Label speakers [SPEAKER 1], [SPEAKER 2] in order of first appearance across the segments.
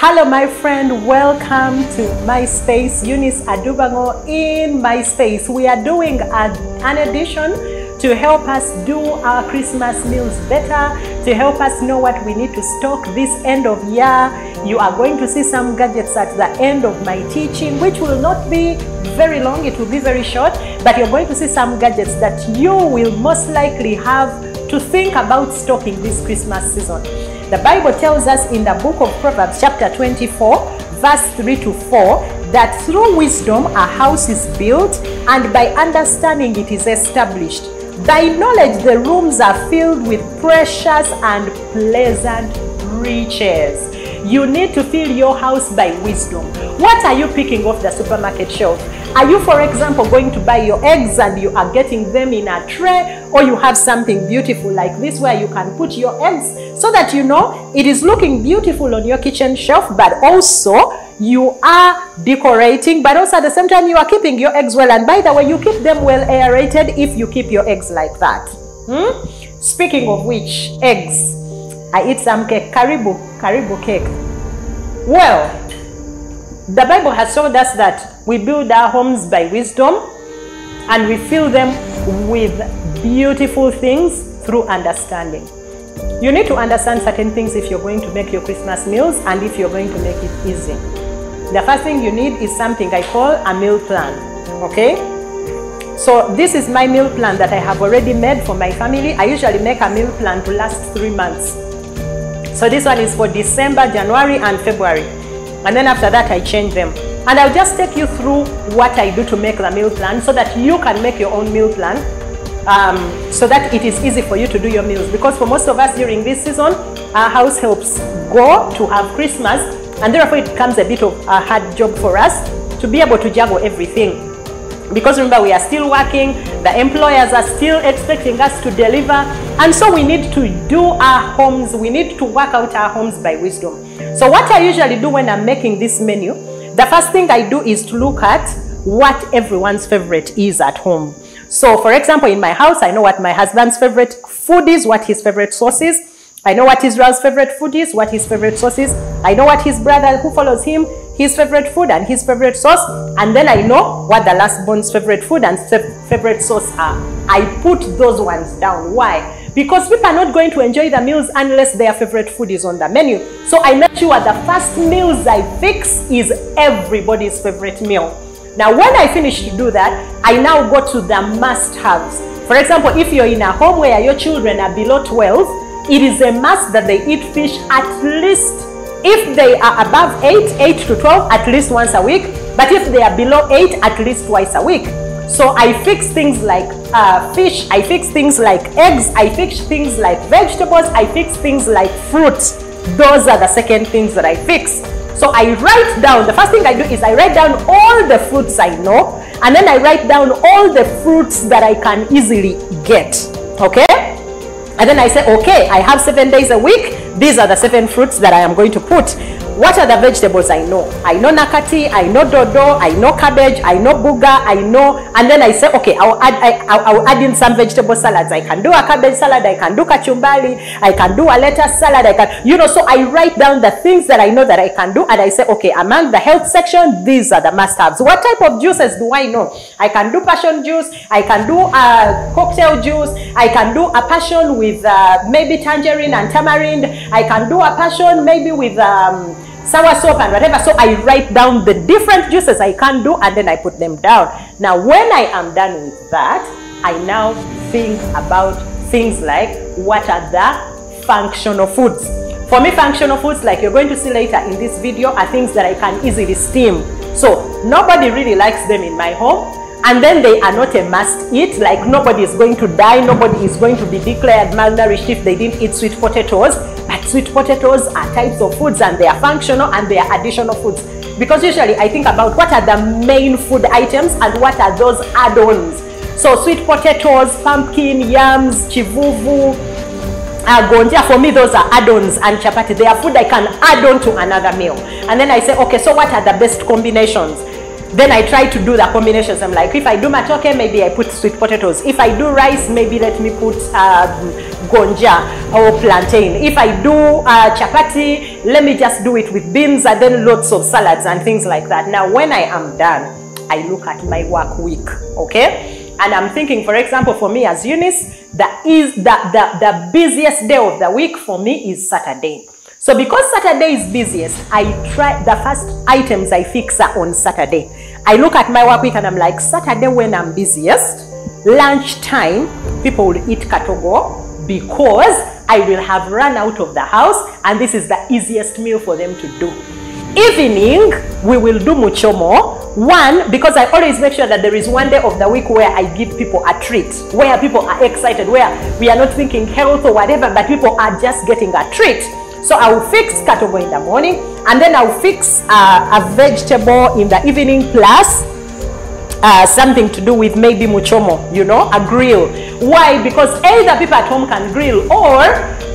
[SPEAKER 1] Hello my friend, welcome to my space. Eunice Adubango in my space. We are doing an edition to help us do our Christmas meals better, to help us know what we need to stock this end of year. You are going to see some gadgets at the end of my teaching, which will not be very long, it will be very short, but you're going to see some gadgets that you will most likely have to think about stocking this Christmas season. The Bible tells us in the book of Proverbs chapter 24 verse 3 to 4 that through wisdom a house is built and by understanding it is established. By knowledge the rooms are filled with precious and pleasant riches. You need to fill your house by wisdom. What are you picking off the supermarket shelf? Are you, for example, going to buy your eggs and you are getting them in a tray, or you have something beautiful like this where you can put your eggs so that you know it is looking beautiful on your kitchen shelf, but also you are decorating, but also at the same time you are keeping your eggs well. And by the way, you keep them well aerated if you keep your eggs like that. Speaking of which, eggs. I eat some cake, karibu cake. Well, the Bible has told us that we build our homes by wisdom and we fill them with beautiful things through understanding. You need to understand certain things if you're going to make your Christmas meals and if you're going to make it easy. The first thing you need is something I call a meal plan, okay? So this is my meal plan that I have already made for my family. I usually make a meal plan to last 3 months. So this one is for December, January, and February. And then after that, I change them. And I'll just take you through what I do to make the meal plan so that you can make your own meal plan so that it is easy for you to do your meals. Because for most of us during this season, our house helps go to have Christmas. And therefore, it becomes a bit of a hard job for us to be able to juggle everything. Because remember, we are still working, the employers are still expecting us to deliver, and so we need to do our homes, we need to work out our homes by wisdom. So what I usually do when I'm making this menu, the first thing I do is to look at what everyone's favorite is at home. So for example, in my house, I know what my husband's favorite food is, what his favorite sauce is. I know what Israel's favorite food is, what his favorite sauce is. I know what his brother who follows him, his favorite food and his favorite sauce. And then I know what the last born's favorite food and favorite sauce are. I put those ones down. Why? Because people are not going to enjoy the meals unless their favorite food is on the menu. So I make sure the first meals I fix is everybody's favorite meal. Now, when I finish to do that, I now go to the must-haves. For example, if you're in a home where your children are below 12, it is a must that they eat fish at least, if they are above 8 to 12, at least once a week. But if they are below 8, at least twice a week. So I fix things like fish, I fix things like eggs, I fix things like vegetables, I fix things like fruits. Those are the second things that I fix. So I write down, the first thing I do is I write down all the fruits I know, and then I write down all the fruits that I can easily get, okay? And then I say, okay, I have 7 days a week. These are the 7 fruits that I am going to put. What are the vegetables I know? I know nakati, I know dodo, I know cabbage, I know buga, I know. And then I say, okay, I'll add in some vegetable salads. I can do a cabbage salad, I can do kachumbari, I can do a lettuce salad, I can, you know, so I write down the things that I know that I can do. And I say, okay, among the health section, these are the must-haves. What type of juices do I know? I can do passion juice, I can do a cocktail juice, I can do a passion with maybe tangerine and tamarind, I can do a passion maybe with sour soap and whatever. So I write down the different juices I can do and then I put them down. Now when I am done with that, I now think about things like what are the functional foods. For me, functional foods, like you're going to see later in this video, are things that I can easily steam. So nobody really likes them in my home, and then they are not a must eat. Like nobody is going to die, nobody is going to be declared malnourished if they didn't eat sweet potatoes. But sweet potatoes are types of foods and they are functional and they are additional foods. Because usually I think about what are the main food items and what are those add-ons. So sweet potatoes, pumpkin, yams, chivuvu, gondia, for me those are add-ons, and chapati, they are food I can add on to another meal. And then I say, okay, so what are the best combinations? then I try to do the combinations. I'm like, if I do matoke, maybe I put sweet potatoes. If I do rice, maybe let me put gonja or plantain. If I do chapati, let me just do it with beans and then lots of salads and things like that. Now, when I am done, I look at my work week, okay? And I'm thinking, for example, for me as Eunice, the busiest day of the week for me is Saturday. So because Saturday is busiest, I try the first items I fix are on Saturday. I look at my work week and I'm like, Saturday when I'm busiest, lunchtime, people will eat katogo because I will have run out of the house and this is the easiest meal for them to do. Evening, we will do muchomo. One, because I always make sure that there is one day of the week where I give people a treat, where people are excited, where we are not thinking health or whatever, but people are just getting a treat. So I will fix katogo in the morning, and then I'll fix a vegetable in the evening plus something to do with maybe muchomo, you know, a grill. Why? Because either people at home can grill or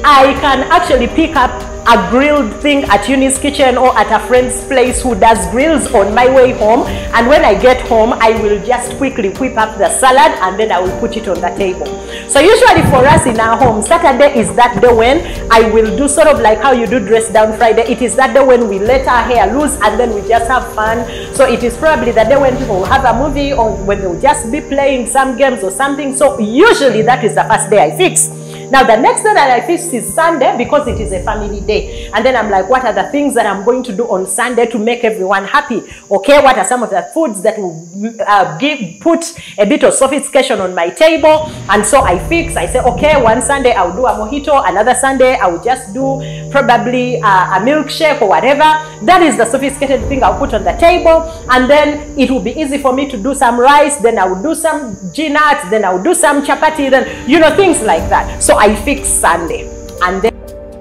[SPEAKER 1] I can actually pick up a grilled thing at Eunice's kitchen or at a friend's place who does grills on my way home, and when I get home I will just quickly whip up the salad and then I will put it on the table. So usually for us in our home, Saturday is that day when I will do sort of like how you do dress down Friday. It is that day when we let our hair loose and then we just have fun. So it is probably the day when people will have a movie or when they will just be playing some games or something. So usually that is the first day I fix. Now the next day that I fix is Sunday because it is a family day. And then I'm like, what are the things that I'm going to do on Sunday to make everyone happy? Okay, what are some of the foods that will put a bit of sophistication on my table? And so I fix, I say, okay, one Sunday I'll do a mojito, another Sunday I'll just do probably a milkshake or whatever. That is the sophisticated thing I'll put on the table. And then it will be easy for me to do some rice, then I will do some nuts, then I will do some chapati, then, you know, things like that. So I fix Sunday and then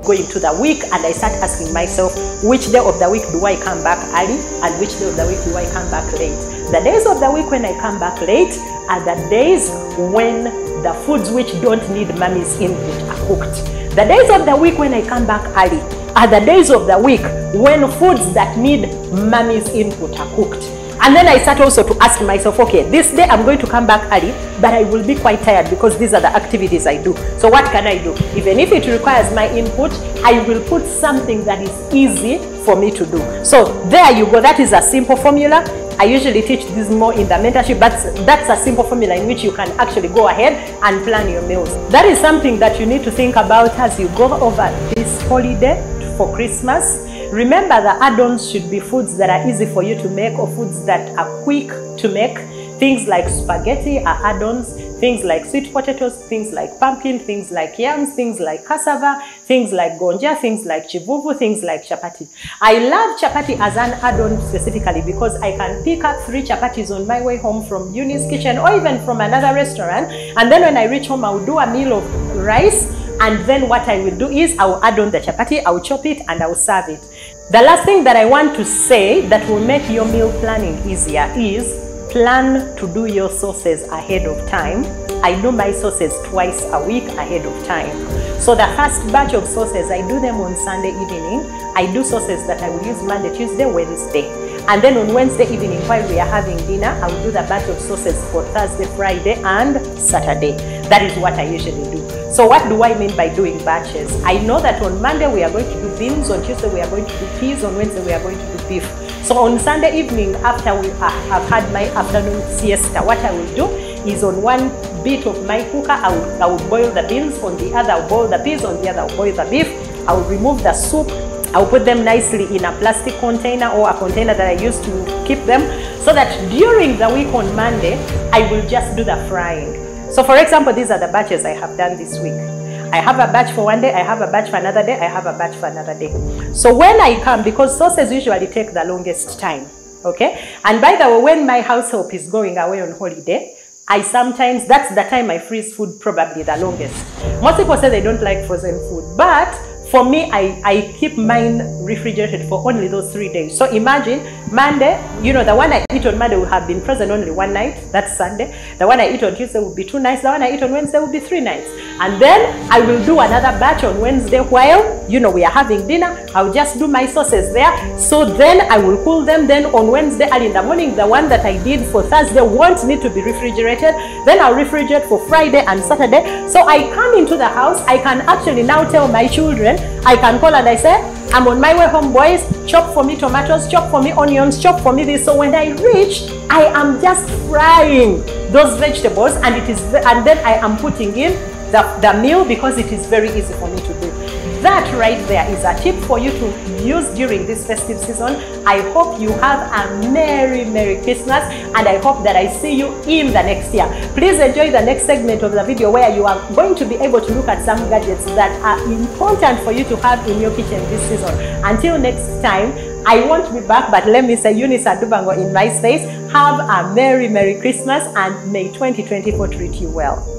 [SPEAKER 1] go into the week and I start asking myself, which day of the week do I come back early and which day of the week do I come back late? The days of the week when I come back late are the days when the foods which don't need mommy's input are cooked. The days of the week when I come back early are the days of the week when foods that need mommy's input are cooked. And then I start also to ask myself, okay, this day I'm going to come back early, but I will be quite tired because these are the activities I do. So what can I do? Even if it requires my input, I will put something that is easy for me to do. So there you go. That is a simple formula. I usually teach this more in the mentorship, but that's a simple formula in which you can actually go ahead and plan your meals. That is something that you need to think about as you go over this holiday for Christmas. Remember, the add-ons should be foods that are easy for you to make or foods that are quick to make. Things like spaghetti are add-ons. Things like sweet potatoes, things like pumpkin, things like yams, things like cassava, things like gonja, things like chivuvu, things like chapati. I love chapati as an add-on specifically because I can pick up 3 chapatis on my way home from Eunice's kitchen or even from another restaurant, and then when I reach home, I will do a meal of rice, and then what I will do is I will add on the chapati, I will chop it, and I will serve it. The last thing that I want to say that will make your meal planning easier is plan to do your sauces ahead of time. I do my sauces twice a week ahead of time. So the first batch of sauces, I do them on Sunday evening. I do sauces that I will use Monday, Tuesday, Wednesday. And then on Wednesday evening, while we are having dinner, I will do the batch of sauces for Thursday, Friday, and Saturday. That is what I usually do. So what do I mean by doing batches? I know that on Monday we are going to do beans, on Tuesday we are going to do peas, on Wednesday we are going to do beef. So on Sunday evening, after we have had my afternoon siesta, what I will do is on one bit of my cooker, I will boil the beans, on the other I'll boil the peas, on the other I'll boil the beef. I'll remove the soup. I'll put them nicely in a plastic container or a container that I use to keep them, so that during the week on Monday, I will just do the frying. So for example, these are the batches I have done this week. I have a batch for one day, I have a batch for another day, I have a batch for another day. So when I come, because sauces usually take the longest time, okay? And by the way, when my house help is going away on holiday, I sometimes, that's the time I freeze food probably the longest. Most people say they don't like frozen food, but For me, I keep mine refrigerated for only those 3 days. So imagine Monday, the one I eat on Monday will have been frozen only one night. That's Sunday. The one I eat on Tuesday will be 2 nights. The one I eat on Wednesday will be 3 nights. And then I will do another batch on Wednesday while, we are having dinner. I'll just do my sauces there. So then I will cool them. Then on Wednesday early in the morning, the one that I did for Thursday won't need to be refrigerated. Then I'll refrigerate for Friday and Saturday. So I come into the house. I can actually now tell my children, I can call and I say, I'm on my way home, boys. Chop for me tomatoes, chop for me onions, chop for me this. So when I reach, I am just frying those vegetables, and then I am putting in the meal, because it is very easy for me to do. That right there is a tip for you to use during this festive season. I hope you have a Merry Christmas, and I hope that I see you in the next year. Please enjoy the next segment of the video, where you are going to be able to look at some gadgets that are important for you to have in your kitchen this season. Until next time, I won't be back, but let me say, Eunice Adubango in my space, have a Merry Christmas, and may 2024 treat you well.